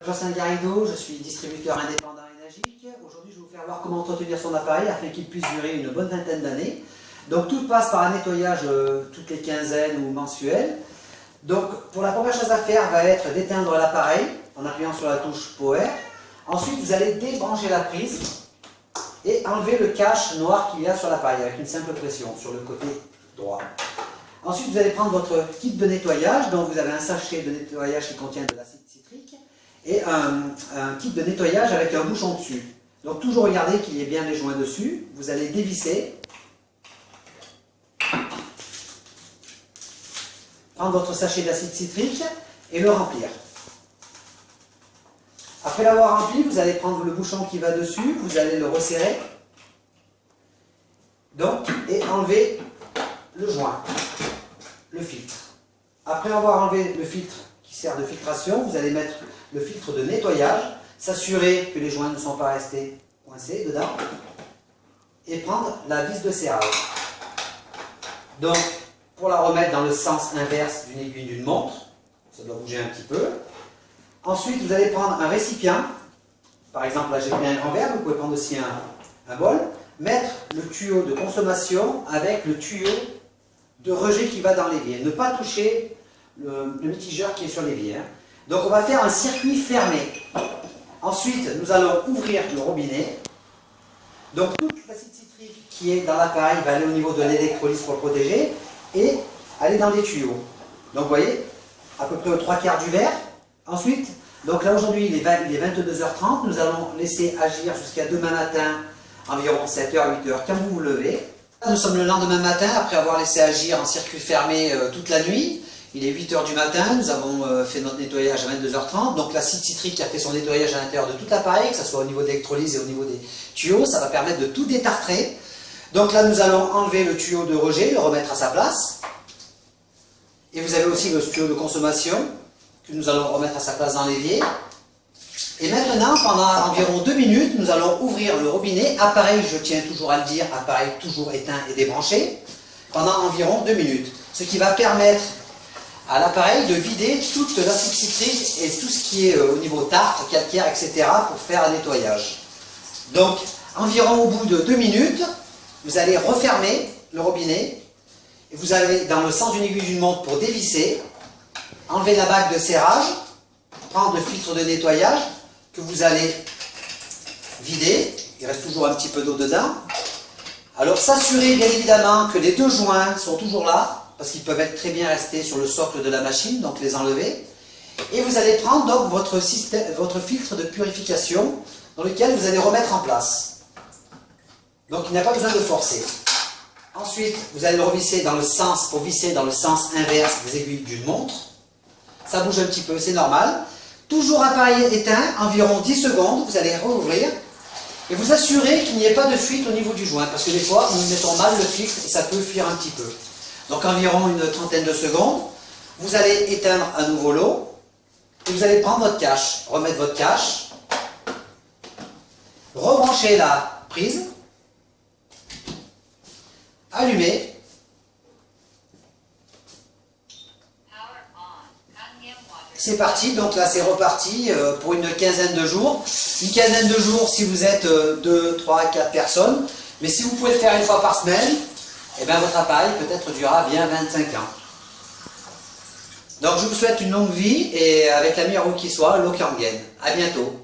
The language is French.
Jocelyn Garrido, je suis distributeur indépendant Enagic. Aujourd'hui, je vais vous faire voir comment entretenir son appareil afin qu'il puisse durer une bonne vingtaine d'années. Donc, tout passe par un nettoyage toutes les quinzaines ou mensuelles. Donc, pour la première chose à faire va être d'éteindre l'appareil en appuyant sur la touche Power. Ensuite, vous allez débrancher la prise et enlever le cache noir qu'il y a sur l'appareil avec une simple pression sur le côté droit. Ensuite, vous allez prendre votre kit de nettoyage. Donc, vous avez un sachet de nettoyage qui contient de l'acide citrique et un kit de nettoyage avec un bouchon dessus. Donc, toujours regarder qu'il y ait bien les joints dessus. Vous allez dévisser. Prendre votre sachet d'acide citrique et le remplir. Après l'avoir rempli, vous allez prendre le bouchon qui va dessus, vous allez le resserrer. Donc, et enlever le joint, le filtre. Après avoir enlevé le filtre qui sert de filtration, vous allez mettre le filtre de nettoyage, s'assurer que les joints ne sont pas restés coincés dedans, et prendre la vis de serrage. Donc, pour la remettre dans le sens inverse d'une aiguille d'une montre, ça doit bouger un petit peu. Ensuite, vous allez prendre un récipient, par exemple là j'ai pris un grand verre, vous pouvez prendre aussi un bol, mettre le tuyau de consommation avec le tuyau de rejet qui va dans l'évier. Ne pas toucher le mitigeur qui est sur l'évier. Donc on va faire un circuit fermé. Ensuite, nous allons ouvrir le robinet. Donc toute l'acide citrique qui est dans l'appareil va aller au niveau de l'électrolyse pour le protéger et aller dans les tuyaux. Donc vous voyez, à peu près aux 3/4 du verre. Ensuite, donc là aujourd'hui il est 22h30, nous allons laisser agir jusqu'à demain matin, environ 7h, 8h, quand vous vous levez. Nous sommes le lendemain matin, après avoir laissé agir en circuit fermé toute la nuit. Il est 8h du matin, nous avons fait notre nettoyage à 22h30, donc l'acide citrique a fait son nettoyage à l'intérieur de tout l'appareil, que ce soit au niveau de l'électrolyse et au niveau des tuyaux, ça va permettre de tout détartrer. Donc là nous allons enlever le tuyau de rejet, le remettre à sa place. Et vous avez aussi le tuyau de consommation, que nous allons remettre à sa place dans l'évier. Et maintenant, pendant environ 2 minutes, nous allons ouvrir le robinet. Appareil, je tiens toujours à le dire, appareil toujours éteint et débranché, pendant environ 2 minutes. Ce qui va permettre à l'appareil de vider toute l'acide citrique et tout ce qui est au niveau tartre, calcaire, etc. pour faire un nettoyage. Donc, environ au bout de 2 minutes, vous allez refermer le robinet et vous allez dans le sens d'une aiguille d'une montre pour dévisser. Enlever la bague de serrage, prendre le filtre de nettoyage que vous allez vider, il reste toujours un petit peu d'eau dedans. Alors s'assurer bien évidemment que les deux joints sont toujours là, parce qu'ils peuvent être très bien restés sur le socle de la machine, donc les enlever. Et vous allez prendre donc votre filtre de purification dans lequel vous allez remettre en place. Donc il n'y a pas besoin de forcer. Ensuite, vous allez le revisser dans le sens, pour visser dans le sens inverse des aiguilles d'une montre. Ça bouge un petit peu, c'est normal. Toujours appareil éteint, environ 10 secondes, vous allez rouvrir et vous assurer qu'il n'y ait pas de fuite au niveau du joint, parce que des fois, nous mettons mal le filtre et ça peut fuir un petit peu. Donc environ une trentaine de secondes, vous allez éteindre à nouveau l'eau et vous allez prendre votre cache, remettre votre cache, rebrancher la prise, allumer. C'est parti, donc là c'est reparti pour une quinzaine de jours. Une quinzaine de jours si vous êtes 2, 3, 4 personnes. Mais si vous pouvez le faire une fois par semaine, eh bien votre appareil peut-être durera bien 25 ans. Donc je vous souhaite une longue vie et avec la meilleure roue qui soit, l'eau qui en gagne. À bientôt.